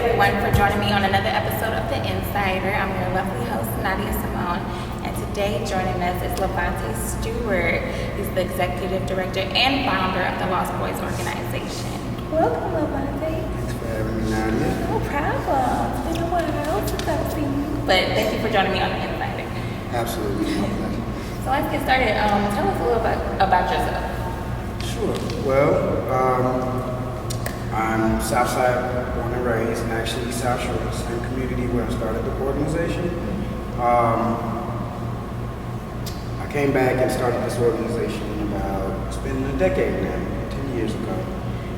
everyone for joining me on another episode of theNSider. I'm your lovely host, Nadia Simone, and today joining us is LaVonte Stewart. He's the executive director and founder of the Lost Boyz Organization. Welcome, LaVonte. Thanks for having me, Nadia. No problem. It's been a while since I've seen you, but thank you for joining me on theNSider. Absolutely. So let's get started. Tell us a little bit about yourself. Sure. Well, I'm Southside born and raised, and actually South Shore, the same community where I started the organization. I came back and started this organization it's been a decade now, 10 years ago.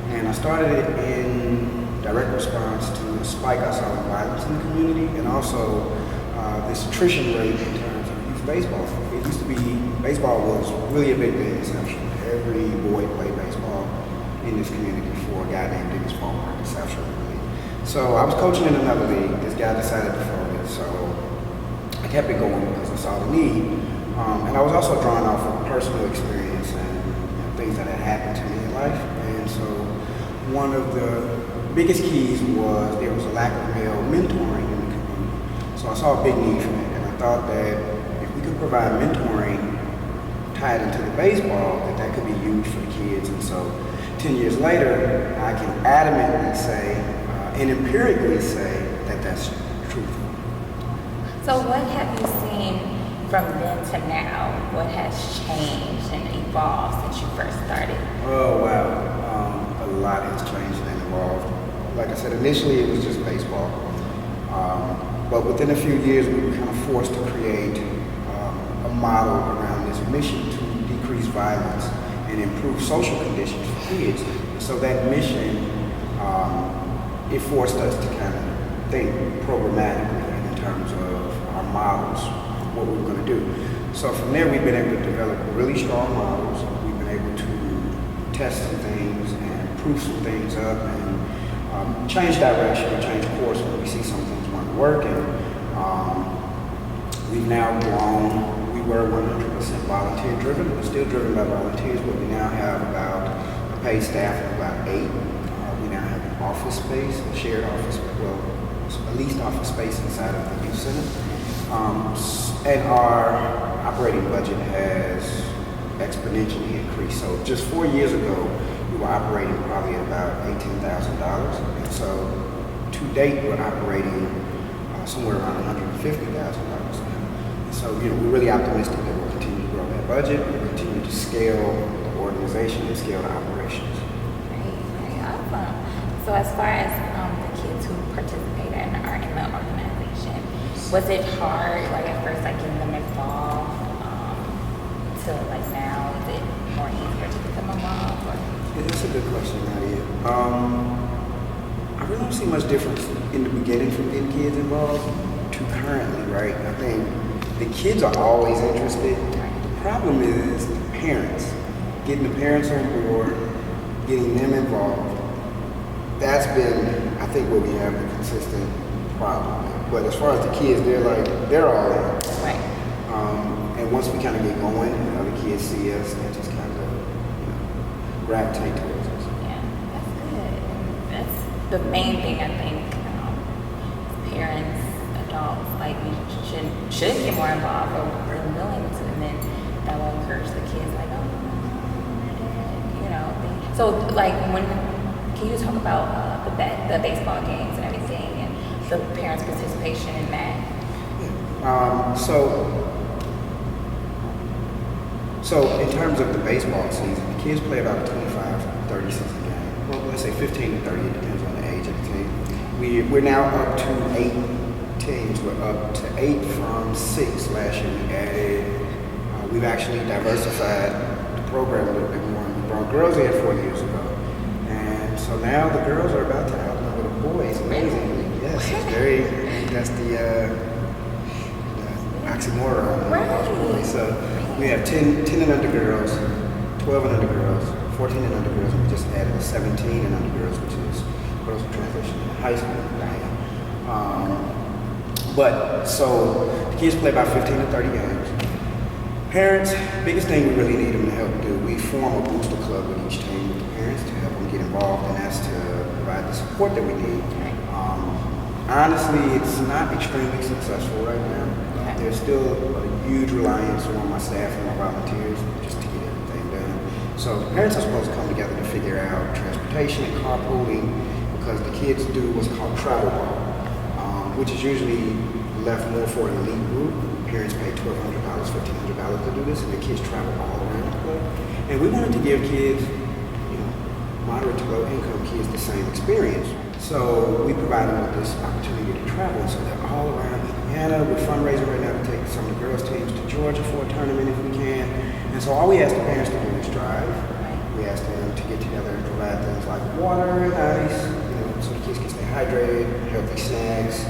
And I started it in direct response to a spike I saw in violence in the community, and also this attrition rate in terms of youth baseball. It used to be, baseball was really a big thing in South Shore. Every boy played baseball in this community for a guy named Dennis Palmer in South Shore League. So I was coaching in another league. This guy decided to fold it, so I kept it going because I saw the need. And I was also drawing off of personal experience and things that had happened to me in life. And so one of the biggest keys was there was a lack of male mentoring in the community. So I saw a big need for that, and I thought that if we could provide mentoring tied into the baseball, that could be huge for the kids. And so 10 years later, I can adamantly say and empirically say that that's truthful. So what have you seen from then to now? What has changed and evolved since you first started? Oh, wow. A lot has changed and evolved. Like I said, initially it was just baseball. But within a few years, we were kind of forced to create a model around this mission to decrease violence and improve social conditions for kids. So that mission, it forced us to kind of think programmatically in terms of our models, what we were going to do. So from there, we've been able to develop really strong models. We've been able to test some things and prove some things up and change direction or change course when we see some things weren't working. We've now grown. We were 100% volunteer driven. We're still driven by volunteers, but we now have about a paid staff of about 8. We now have an office space, a shared office, a leased office space inside of the youth center. And our operating budget has exponentially increased. So just 4 years ago, we were operating probably at about $18,000. And so to date, we're operating somewhere around $150,000. So, we're really optimistic that we'll continue to grow that budget, we'll continue to scale the organization and scale the operations. Great, very awesome. So as far as the kids who participate and are in the organization, was it hard, like at first, like getting them involved, to like now, is it more easier to get them involved? Or? Yeah, that's a good question, Nadia. I really don't see much difference in the beginning from getting kids involved to currently, right? I think the kids are always interested. The problem is the parents. Getting the parents on board, getting them involved. That's been, I think, where we have the consistent problem. But as far as the kids, they're all in. Right. And once we kind of get going and other kids see us, they just kind of gravitate towards us. Yeah, that's good. That's the main thing, I think, parents, adults, like we should get more involved or we're willing to, and then that will encourage the kids like, so like can you talk about the baseball games and everything and the parents' participation in that? So in terms of the baseball season, the kids play about 25, 30 cents a game. Well, let's say 15 to 30, it depends on the age of the team. We're now up to 8 teams. We're up to 8 from 6 last year. We added, we've actually diversified the program a little bit more. We brought girls in 4 years ago. And so now the girls are about to outnumber the boys, amazingly. Yes, it's very, that's the oxymoron. Right. So we have 10 and under girls, 12 and under girls, 14 and under girls. We just added 17 and under girls, which is girls who transition in high school. But so the kids play about 15 to 30 games. Parents, biggest thing we really need them to help do, we form a booster club with each team with the parents to help them get involved, and that's to provide the support that we need. Honestly, it's not extremely successful right now. There's still a huge reliance on my staff and my volunteers just to get everything done. So parents are supposed to come together to figure out transportation and carpooling because the kids do what's called travel ball, which is usually left more for an elite group. Parents pay $1,200, $1,500 to do this, and the kids travel all around the place. And we wanted to give kids, moderate to low income kids the same experience. So we provided them with this opportunity to travel. So they're all around Indiana. We're fundraising right now to take some of the girls' teams to Georgia for a tournament if we can. And so all we ask the parents to do is drive. We ask them to get together and provide things like water and ice, so the kids can stay hydrated, healthy snacks,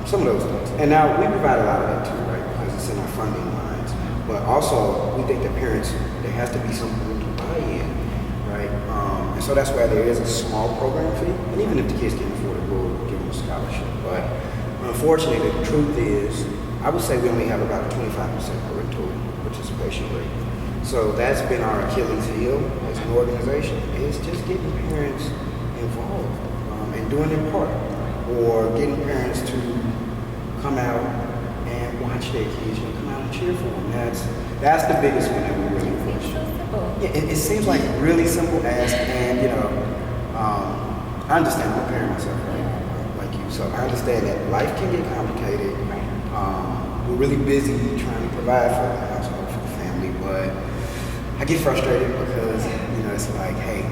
some of those things. And now we provide a lot of that too, right? Because it's in our funding lines. But also we think that parents, there has to be something to buy in, right? And so that's why there is a small program fee. And even if the kids can't afford it, we'll give them a scholarship. But unfortunately, the truth is, I would say we only have about a 25% parental participation rate. So that's been our Achilles heel as an organization, is just getting parents involved and doing their part, or getting parents to come out and watch their kids and come out and cheer for them. That's the biggest one that we really push. Yeah, it seems like a really simple ask, and I understand. I'm a parent myself, right? Like you, so I understand that life can get complicated. We're really busy trying to provide for the household, for the family, but I get frustrated because it's like, hey,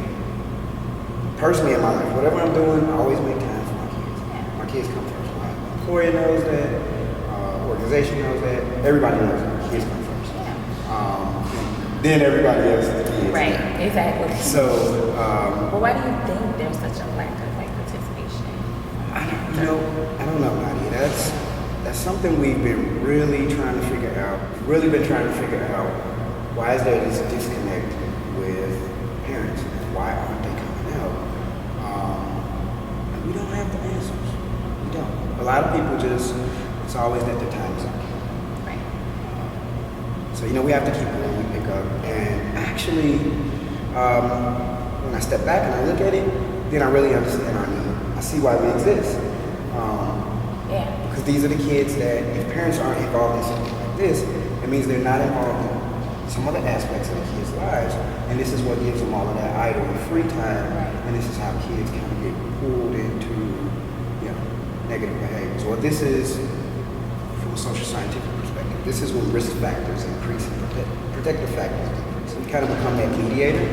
personally in my life, whatever I'm doing, I always make time for my kids. My kids come first. My employer knows that. Organization knows that. Everybody knows that. Kids come first. Then everybody else is the kids. Right, exactly. So, well, why do you think there's such a lack of participation? I don't know, Nadia. That's something we've been really trying to figure out. Really been trying to figure out, why is there this disconnect with parents? Why aren't they coming out? And we don't have the answers. We don't. A lot of people it's always that the time's up. Right. So, we have to keep going, we pick up. And actually, when I step back and I look at it, then I really understand our need. I see why we exist. Because these are the kids that, if parents aren't involved in something like this, it means they're not involved in some other aspects of the kids' lives. And this is what gives them all of that idle and free time. And this is how kids kind of get pulled into, negative behaviors. Well, this is, from a social scientific perspective, this is when risk factors increase and protective factors decrease. We kind of become that mediator.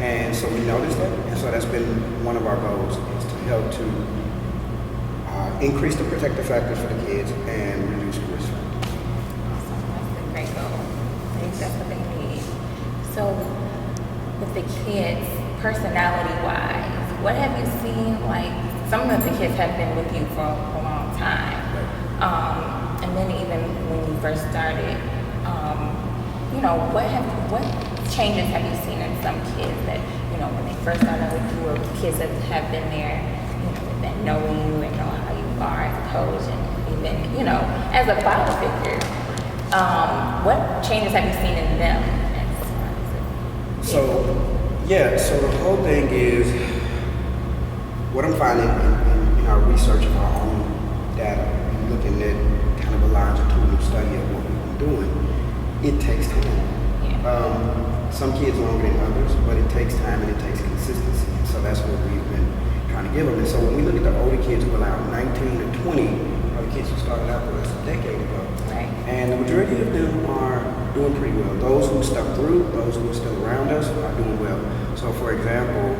And so we noticed that. And so that's been one of our goals, is to help to increase the protective factors for the kids and reduce the risk factors. Awesome. That's a great goal. I think that's what they need. So with the kids, personality-wise, what have you seen? Like, some of the kids have been with you for a long time. And then even when you first started, what changes have you seen in some kids that, when they first started with you, or kids that have been there, that know you and know how you are as a coach, and even, as a father figure, what changes have you seen in them? So the whole thing is, what I'm finding in our research of our own data, and looking at kind of a longitudinal study of what we've been doing, it takes time. Some kids longer than others, but it takes time and it takes consistency. And so that's what we've been trying to give them. And so when we look at the older kids who are around 19 to 20, are the kids who started out with us a decade ago. And the majority of them are doing pretty well. Those who stuck through, those who are still around us, are doing well. So for example,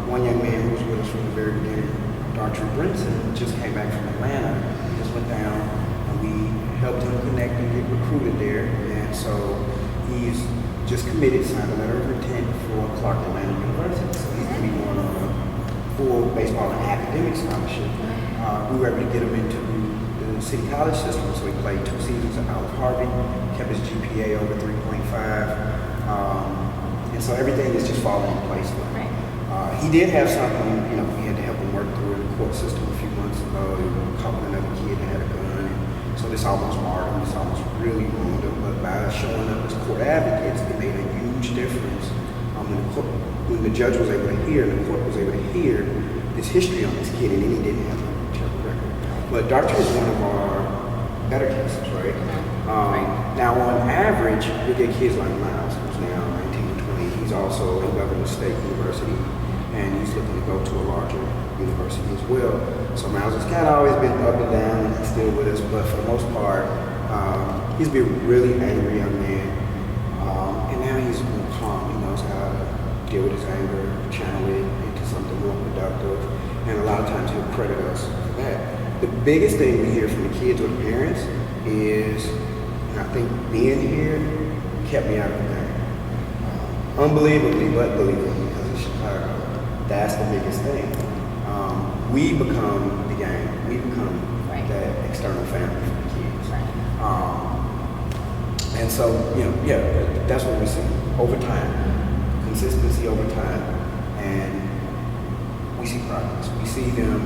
one young man who was with us from the very beginning, Dartrey Brinson, just came back from Atlanta. He just went down and we helped him connect and get recruited there. And so he's just committed, signed a letter of intent for Clark Atlanta University. So he's going to be going on a full baseball and academic scholarship. We were able to get him into the city college system, so he played 2 seasons at Olive Harvey, kept his GPA over 3.5, and so everything is just falling in place for him. He did have something, we had to help him work through the court system a few months ago. He was caught with another kid that had a gun, and so this almost marred him, this almost really ruined him, but by showing up as court advocates, it made a huge difference. When the judge was able to hear, and the court was able to hear, this history on this kid, and then he didn't have a track record. But Dartrey is one of our better cases, right? Now, on average, we get kids like Miles, who's now 19 or 20. He's also in Governor State University, and he's looking to go to a larger university as well. So Miles has kind of always been up and down, and he's still with us, but for the most part, he's been a really angry young man. And now he's more calm. He knows how to deal with his anger, channel it into something more productive, and a lot of times he'll credit us for that. The biggest thing we hear from the kids or the parents is, and I think being here kept me out of the game. Unbelievably, but believably, because of Chicago. That's the biggest thing. We become the game. We become that external family for the kids. And so, that's what we see over time. Consistency over time. And we see progress. We see them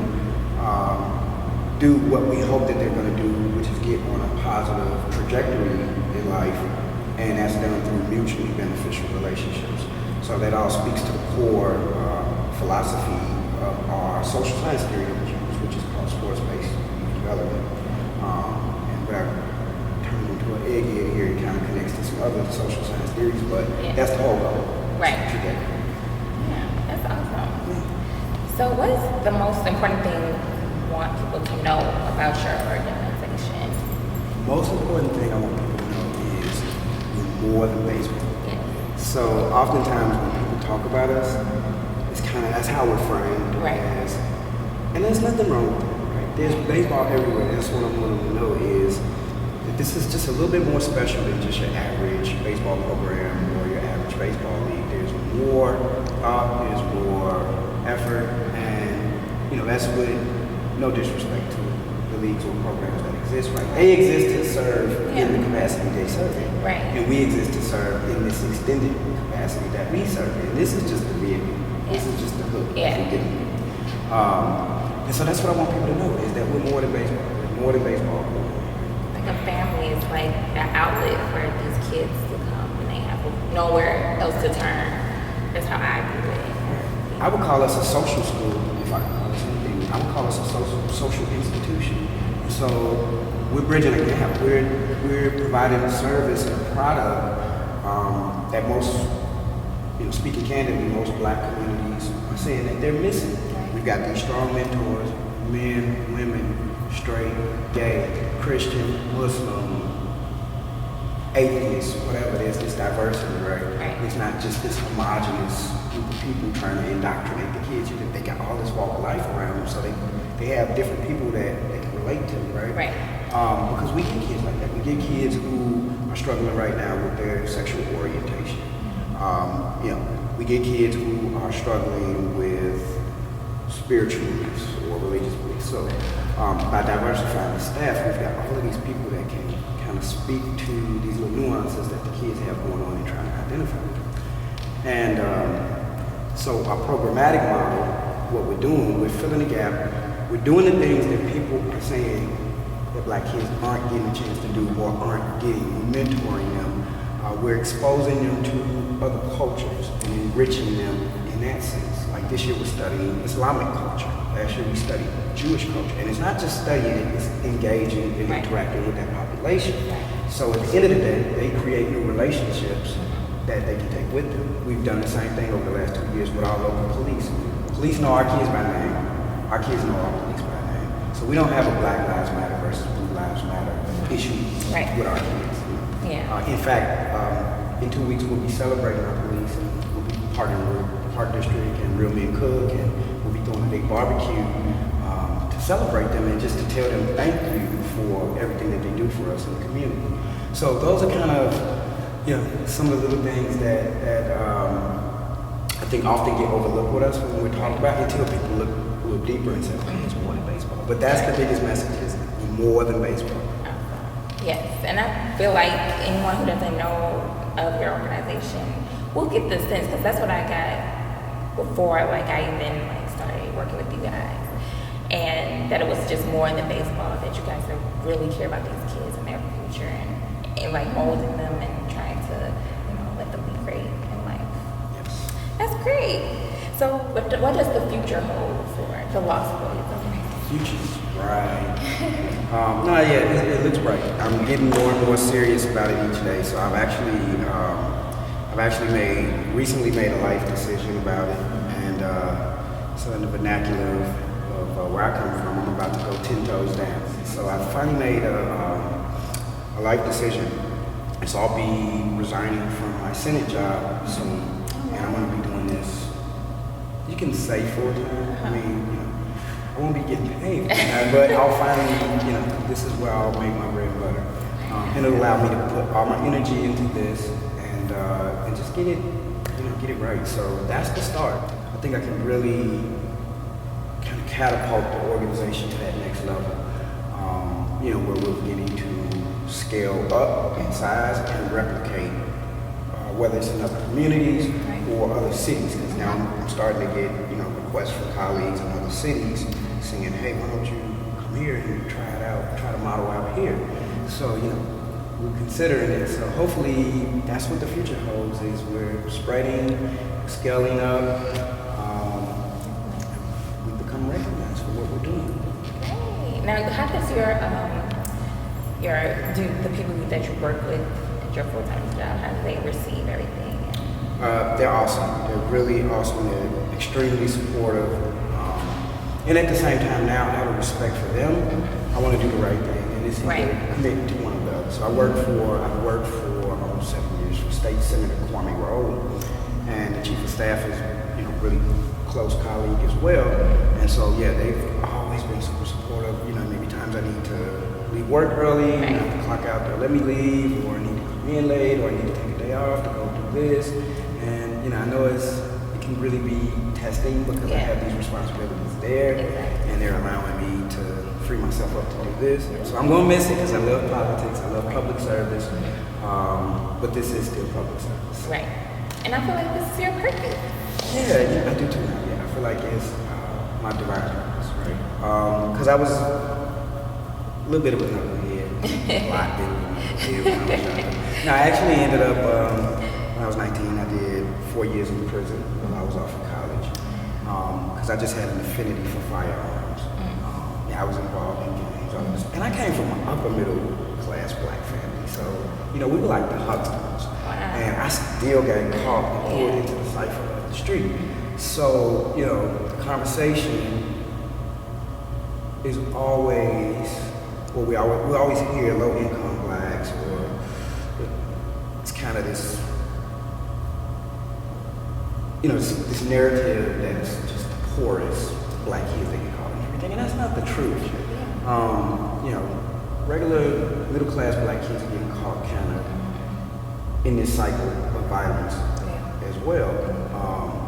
do what we hope that they're going to do, which is get on a positive trajectory in life, and that's done through mutually beneficial relationships. So that all speaks to the core philosophy of our social science theory that we use, which is called sports-based youth development. And without turning into an egg here, it kind of connects to some other social science theories, but that's the whole goal. Right. Yeah, that's awesome. So what is the most important thing you want people to know about your organization? The most important thing I want people to know is we're more than baseball. Yes. So oftentimes when people talk about us, it's kind of, that's how we're framed. Right. And there's nothing wrong with it, right? There's baseball everywhere. That's what I want them to know is that this is just a little bit more special than just your average baseball program or your average baseball league. There's more thought, there's more effort, and that's with no disrespect to the leagues or programs that exist, right? They exist to serve in the capacity they serve in. Right. And we exist to serve in this extended capacity that we serve in. This is just the vehicle. This is just the hook. And so that's what I want people to know is that we're more than baseball. We're more than baseball. Like a family is like an outlet for these kids to come when they have nowhere else to turn. That's how I view it. I would call us a social school, if I could call us anything. I would call us a social institution. And so we're bridging a gap. We're providing a service and a product that most, speaking candidly, most black communities are saying that they're missing. We've got these strong mentors, men, women, straight, gay, Christian, Muslim, atheists, whatever it is, this diversity, right? It's not just this homogenous group of people trying to indoctrinate the kids. They got all this walk of life around them, so they have different people that they can relate to, right? Because we get kids like that. We get kids who are struggling right now with their sexual orientation. We get kids who are struggling with spiritual beliefs or religious beliefs. So by diversifying the staff, we've got all of these people that can kind of speak to these little nuances that the kids have going on and trying to identify with them. And so our programmatic model, what we're doing, we're filling the gap. We're doing the things that people are saying that black kids aren't getting a chance to do or aren't getting. We're mentoring them. We're exposing them to other cultures and enriching them in that sense. Like this year we're studying Islamic culture. Last year we studied Jewish culture. And it's not just studying it, it's engaging and interacting with that population. So at the end of the day, they create new relationships that they can take with them. We've done the same thing over the last 2 years with our local police. Police know our kids by name. Our kids know our police by name. So we don't have a Black Lives Matter versus Blue Lives Matter issue with our kids. In fact, in 2 weeks we'll be celebrating our police, and we'll be partnering with the Park District and Real Men Cook, and we'll be doing a big barbecue to celebrate them and just to tell them thank you for everything that they do for us in the community. So those are kind of some of the little things that I think often get overlooked with us when we're talking about until people look a little deeper and say, okay, it's more than baseball. But that's the biggest message, is more than baseball. Yes, and I feel like anyone who doesn't know of your organization will get the sense, because that's what I got before I even started working with you guys, and that it was just more than baseball, that you guys really care about these kids and their future, and molding them and trying to let them be great in life. Yes. That's great. So what does the future hold for the Lost Boyz Organization? Future's bright. No, yeah, it looks bright. I'm getting more and more serious about it each day. So I've actually recently made a life decision about it, and so in the vernacular of where I come from, I'm about to go 10 toes down. So I finally made a life decision. So I'll be resigning from my Senate job soon, and I'm going to be doing this. You can say full time. I mean, I won't be getting paid for that, but I'll finally, this is where I'll make my bread and butter, and it'll allow me to put all my energy into this and just get it right. So that's the start. I think I can really kind of catapult the organization to that next level, where we're beginning to scale up in size and replicate, whether it's in other communities or other cities. Because now I'm starting to get requests from colleagues in other cities saying, "Hey, why don't you come here and try it out, try to model out here?" So we're considering it. So hopefully that's what the future holds. Is we're spreading, scaling up. We become recognized for what we're doing. Great. Now, how does the people that you work with at your full-time job, how do they receive everything? They're awesome. They're really awesome. They're extremely supportive. And at the same time, now I have a respect for them. I want to do the right thing, and it's committed to one of the other. So I've worked for almost 7 years for State Senator Kwame Raoul, and the chief of staff is really close colleague as well. And so they've always been super supportive. Maybe times I need to leave work early, and I have to clock out there, let me leave, or I need to come in late, or I need to take a day off to go do this. And I know it can really be testing because I have these responsibilities there, and they're allowing me to free myself up to do this. So I'm gonna miss it because I love politics, I love public service, but this is still public service. Right. And I feel like this is your purpose. Yeah, I do too now. Yeah, I feel like it's my divine purpose, right? Because I was a little bit of a knucklehead, a lot bit of a knucklehead when I was younger. Now, I actually ended up, when I was 19, I did 4 years in prison while I was off of college. Because I just had an affinity for firearms. I was involved in gangs. And I came from an upper middle class black family. So, we were like the hucksters. And I still got caught and pulled into the cipher of the street. So, the conversation is always, we always hear low income blacks, or it's kind of this, this narrative that's just the poorest black kids they get caught and everything, and that's not the truth. Regular middle class black kids are getting caught kind of in this cycle of violence as well,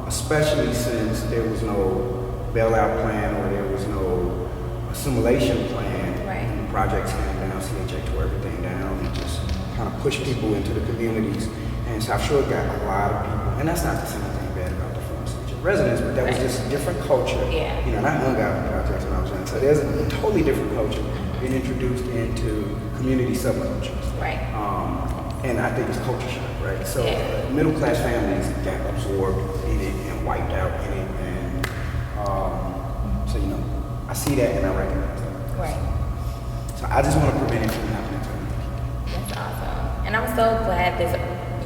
especially since there was no bailout plan or there was no assimilation plan. When the projects came down, CHA tore everything down and just kind of pushed people into the communities. And South Shore got a lot of people, and that's not to say anything bad about the former CHA residents, but that was just a different culture. And I hung out in projects when I was young, so there's a totally different culture being introduced into community subcultures. And I think it's culture shock, right? So middle class families got absorbed in it and wiped out in it, and so I see that and I recognize that. So I just want to prevent it from happening to me. That's awesome, and I'm so glad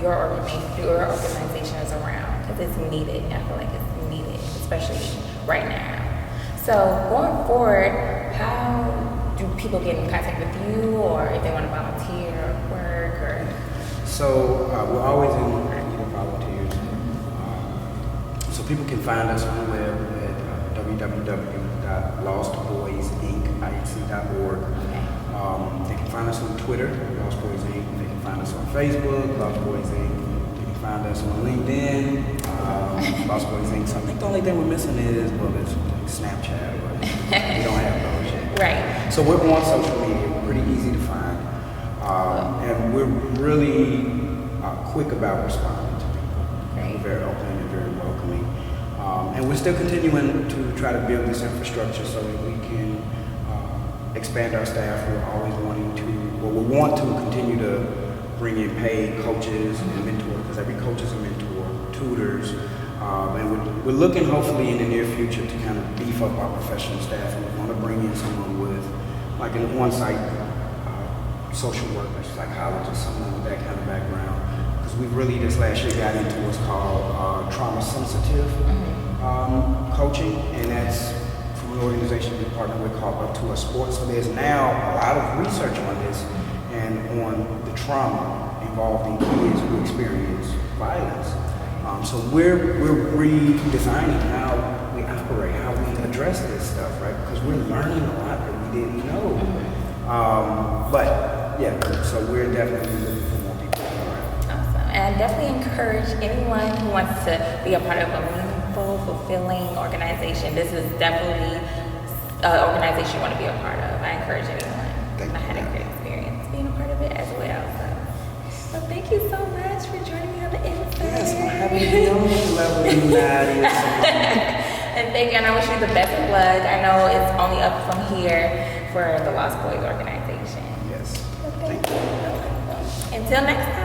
your organization is around because it's needed. I feel like it's needed, especially right now. So going forward, how do people get in contact with you, or if they want to volunteer or work, or? So we're always in need of volunteers. So people can find us on the web at www.lostboyzinc.org. They can find us on Twitter, Lost Boyz Inc. They can find us on Facebook, Lost Boyz Inc. They can find us on LinkedIn, Lost Boyz Inc. So I think the only thing we're missing is, it's Snapchat, but we don't have those yet. So we're on social media. We're pretty easy to find. And we're really quick about responding to people. We're very open and very welcoming. And we're still continuing to try to build this infrastructure so that we can expand our staff. We're always we want to continue to bring in paid coaches and mentors, because every coach is a mentor, tutors, And we're looking hopefully in the near future to kind of beef up our professional staff. And we want to bring in someone with, like an on-site social worker, psychologist, someone with that kind of background. Because we really this last year got into what's called trauma-sensitive coaching, and that's from an organization we partner with called Up to a Sport. So there's now a lot of research on this and on the trauma involved in kids who experience violence. So we're redesigning how we operate, how we address this stuff, right? Because we're learning a lot that we didn't know. But yeah, so we're definitely looking for more people around. Awesome. And I definitely encourage anyone who wants to be a part of a meaningful, fulfilling organization. This is definitely an organization you want to be a part of. I encourage anyone. I had a great experience being a part of it as well. So thank you so much for joining me on the Inside. Yes, for having me on the level. And thank you, and I wish you the best of luck. I know it's only up from here for the Lost Boyz Organization. Yes. So thank you. Until next time.